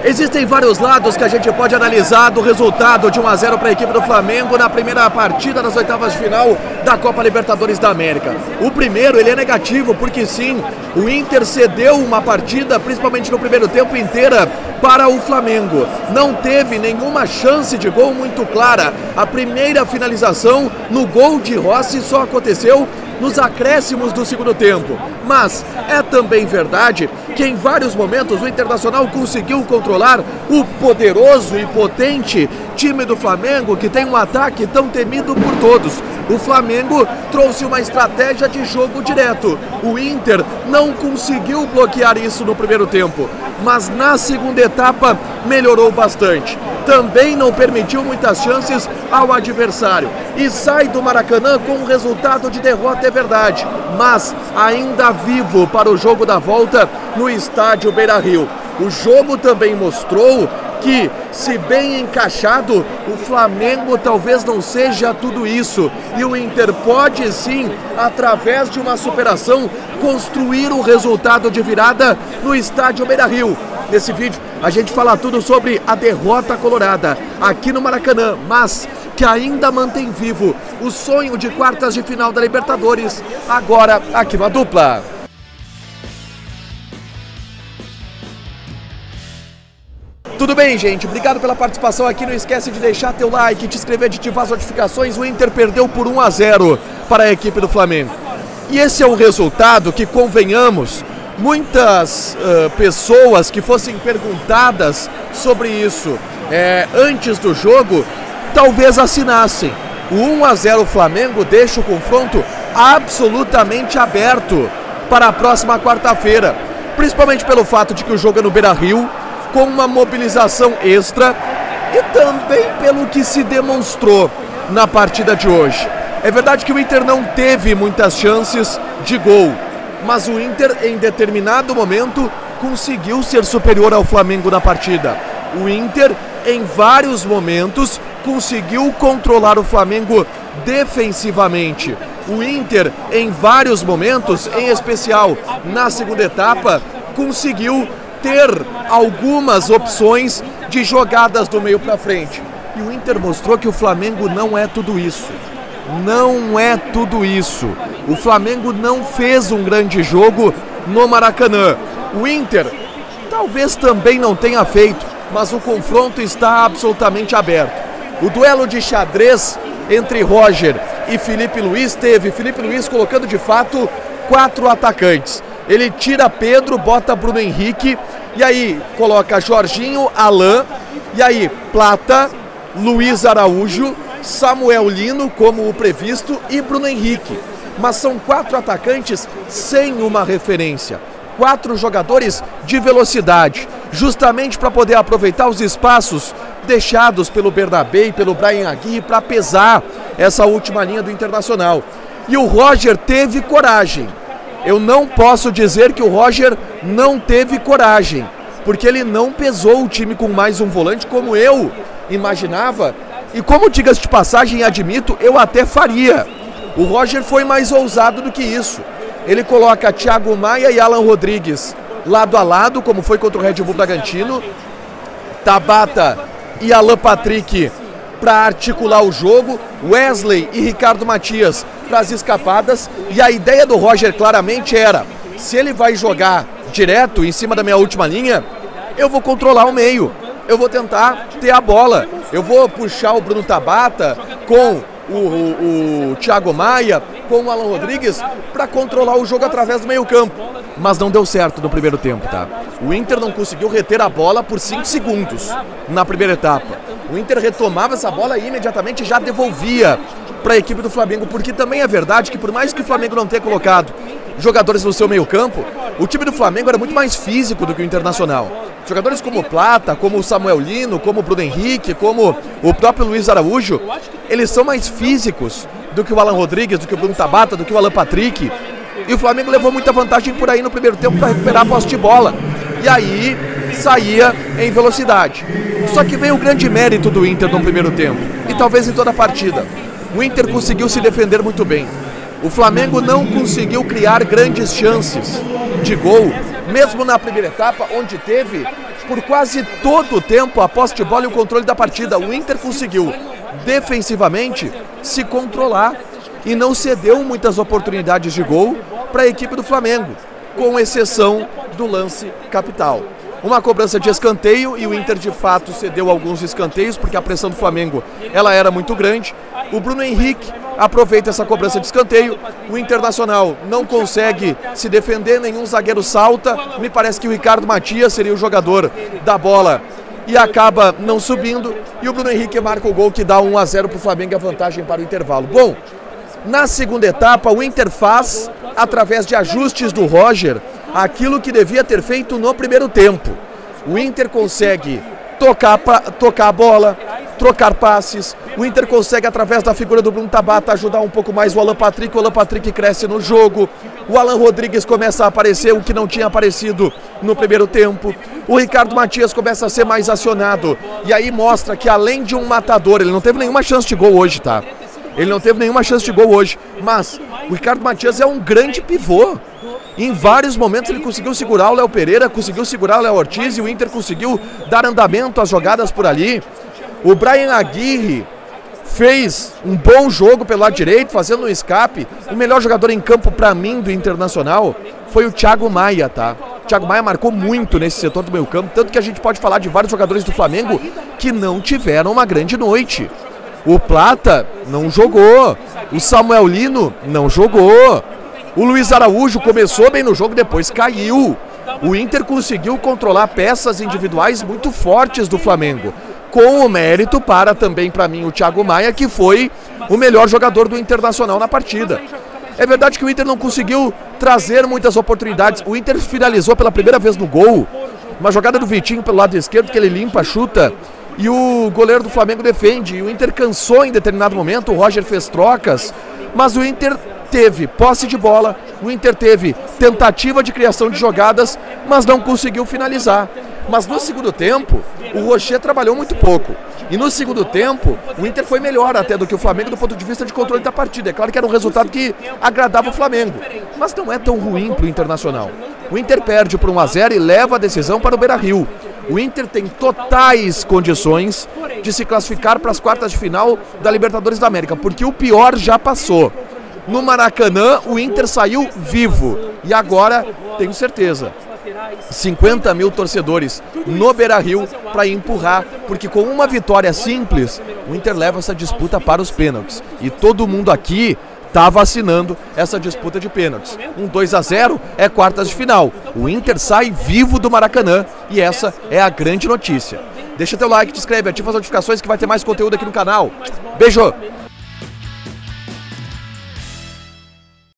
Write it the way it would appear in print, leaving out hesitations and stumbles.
Existem vários lados que a gente pode analisar do resultado de 1-0 para a equipe do Flamengo na primeira partida das oitavas de final da Copa Libertadores da América. O primeiro, ele é negativo, porque sim, o Inter cedeu uma partida, principalmente no primeiro tempo inteira, para o Flamengo. Não teve nenhuma chance de gol muito clara. A primeira finalização no gol de Rossi só aconteceu nos acréscimos do segundo tempo. Mas é também verdade que em vários momentos o Internacional conseguiu controlar o poderoso e potente time do Flamengo, que tem um ataque tão temido por todos. O Flamengo trouxe uma estratégia de jogo direto. O Inter não conseguiu bloquear isso no primeiro tempo, mas na segunda etapa melhorou bastante. Também não permitiu muitas chances ao adversário e sai do Maracanã com um resultado de derrota, é verdade, mas ainda vivo para o jogo da volta no estádio Beira-Rio. O jogo também mostrou que, se bem encaixado, o Flamengo talvez não seja tudo isso, e o Inter pode sim, através de uma superação, construir um resultado de virada no estádio Beira-Rio. Nesse vídeo a gente fala tudo sobre a derrota colorada aqui no Maracanã, mas que ainda mantém vivo o sonho de quartas de final da Libertadores, agora aqui no A Dupla. Tudo bem, gente? Obrigado pela participação aqui. Não esquece de deixar teu like, te inscrever, de ativar as notificações. O Inter perdeu por 1-0 para a equipe do Flamengo. E esse é um resultado que, convenhamos, muitas pessoas que fossem perguntadas sobre isso antes do jogo, talvez assinassem. O 1-0 Flamengo deixa o confronto absolutamente aberto para a próxima quarta-feira, principalmente pelo fato de que o jogo é no Beira-Rio, com uma mobilização extra, e também pelo que se demonstrou na partida de hoje. É verdade que o Inter não teve muitas chances de gol, mas o Inter, em determinado momento, conseguiu ser superior ao Flamengo na partida. O Inter, em vários momentos, conseguiu controlar o Flamengo defensivamente. O Inter, em vários momentos, em especial na segunda etapa, conseguiu ter algumas opções de jogadas do meio para frente. E o Inter mostrou que o Flamengo não é tudo isso. Não é tudo isso. O Flamengo não fez um grande jogo no Maracanã. O Inter talvez também não tenha feito, mas o confronto está absolutamente aberto. O duelo de xadrez entre Roger e Felipe Luiz teve Felipe Luiz colocando de fato 4 atacantes. Ele tira Pedro, bota Bruno Henrique, e aí coloca Jorginho, Alan, e aí Plata, Luiz Araújo, Samuel Lino, como o previsto, e Bruno Henrique. Mas são 4 atacantes sem uma referência. 4 jogadores de velocidade, justamente para poder aproveitar os espaços deixados pelo Bernabé e pelo Bryan Aguirre para pesar essa última linha do Internacional. E o Roger teve coragem. Eu não posso dizer que o Roger não teve coragem, porque ele não pesou o time com mais um volante como eu imaginava, e como, diga-se de passagem, admito, eu até faria. O Roger foi mais ousado do que isso. Ele coloca Thiago Maia e Alan Rodrigues lado a lado, como foi contra o Red Bull Bragantino, Tabata e Alan Patrick para articular o jogo, Wesley e Ricardo Matias para as escapadas, e a ideia do Roger claramente era: se ele vai jogar direto em cima da minha última linha, eu vou controlar o meio, eu vou tentar ter a bola, eu vou puxar o Bruno Tabata com o Thiago Maia, com o Alan Rodrigues para controlar o jogo através do meio campo. Mas não deu certo no primeiro tempo, tá? O Inter não conseguiu reter a bola por 5 segundos na primeira etapa. O Inter retomava essa bola e imediatamente já devolvia para a equipe do Flamengo, porque também é verdade que, por mais que o Flamengo não tenha colocado jogadores no seu meio campo, o time do Flamengo era muito mais físico do que o Internacional. Jogadores como o Plata, como o Samuel Lino, como o Bruno Henrique, como o próprio Luiz Araújo, eles são mais físicos do que o Alan Rodrigues, do que o Bruno Tabata, do que o Alan Patrick. E o Flamengo levou muita vantagem por aí no primeiro tempo para recuperar a posse de bola. E aí saía em velocidade. Só que veio o grande mérito do Inter no primeiro tempo, e talvez em toda a partida. O Inter conseguiu se defender muito bem. O Flamengo não conseguiu criar grandes chances de gol mesmo na primeira etapa, onde teve por quase todo o tempo a posse de bola e o controle da partida. O Inter conseguiu defensivamente se controlar e não cedeu muitas oportunidades de gol para a equipe do Flamengo, com exceção do lance capital. Uma cobrança de escanteio e o Inter de fato cedeu alguns escanteios porque a pressão do Flamengo ela era muito grande. O Bruno Henrique aproveita essa cobrança de escanteio, o Internacional não consegue se defender, nenhum zagueiro salta, me parece que o Ricardo Matias seria o jogador da bola e acaba não subindo, e o Bruno Henrique marca o gol que dá 1-0 para o Flamengo e a vantagem para o intervalo. Bom, na segunda etapa o Inter faz, através de ajustes do Roger, aquilo que devia ter feito no primeiro tempo. O Inter consegue tocar a bola, trocar passes, o Inter consegue, através da figura do Bruno Tabata, ajudar um pouco mais o Alan Patrick cresce no jogo, o Alan Rodrigues começa a aparecer, o que não tinha aparecido no primeiro tempo, o Ricardo Matias começa a ser mais acionado, e aí mostra que além de um matador, ele não teve nenhuma chance de gol hoje, tá? Ele não teve nenhuma chance de gol hoje, mas o Ricardo Matias é um grande pivô. Em vários momentos ele conseguiu segurar o Léo Pereira, conseguiu segurar o Léo Ortiz e o Inter conseguiu dar andamento às jogadas por ali. O Brian Aguirre fez um bom jogo pelo lado direito, fazendo um escape. O melhor jogador em campo para mim do Internacional foi o Thiago Maia, tá? O Thiago Maia marcou muito nesse setor do meio campo, tanto que a gente pode falar de vários jogadores do Flamengo que não tiveram uma grande noite. O Plata não jogou, o Samuel Lino não jogou, o Luiz Araújo começou bem no jogo, depois caiu. O Inter conseguiu controlar peças individuais muito fortes do Flamengo, com o mérito também para mim, o Thiago Maia, que foi o melhor jogador do Internacional na partida. É verdade que o Inter não conseguiu trazer muitas oportunidades. O Inter finalizou pela primeira vez no gol, uma jogada do Vitinho pelo lado esquerdo, que ele limpa, chuta, e o goleiro do Flamengo defende. O Inter cansou em determinado momento, o Roger fez trocas, mas o Inter teve posse de bola, o Inter teve tentativa de criação de jogadas, mas não conseguiu finalizar. Mas no segundo tempo, o Rocher trabalhou muito pouco. E no segundo tempo, o Inter foi melhor até do que o Flamengo do ponto de vista de controle da partida. É claro que era um resultado que agradava o Flamengo, mas não é tão ruim para o Internacional. O Inter perde por 1-0 e leva a decisão para o Beira-Rio. O Inter tem totais condições de se classificar para as quartas de final da Libertadores da América, porque o pior já passou. No Maracanã, o Inter saiu vivo. E agora, tenho certeza, 50 mil torcedores no Beira-Rio para empurrar, porque com uma vitória simples, o Inter leva essa disputa para os pênaltis. E todo mundo aqui está vacinando essa disputa de pênaltis. Um 2-0 é quartas de final. O Inter sai vivo do Maracanã e essa é a grande notícia. Deixa teu like, te inscreve, ativa as notificações que vai ter mais conteúdo aqui no canal. Beijo!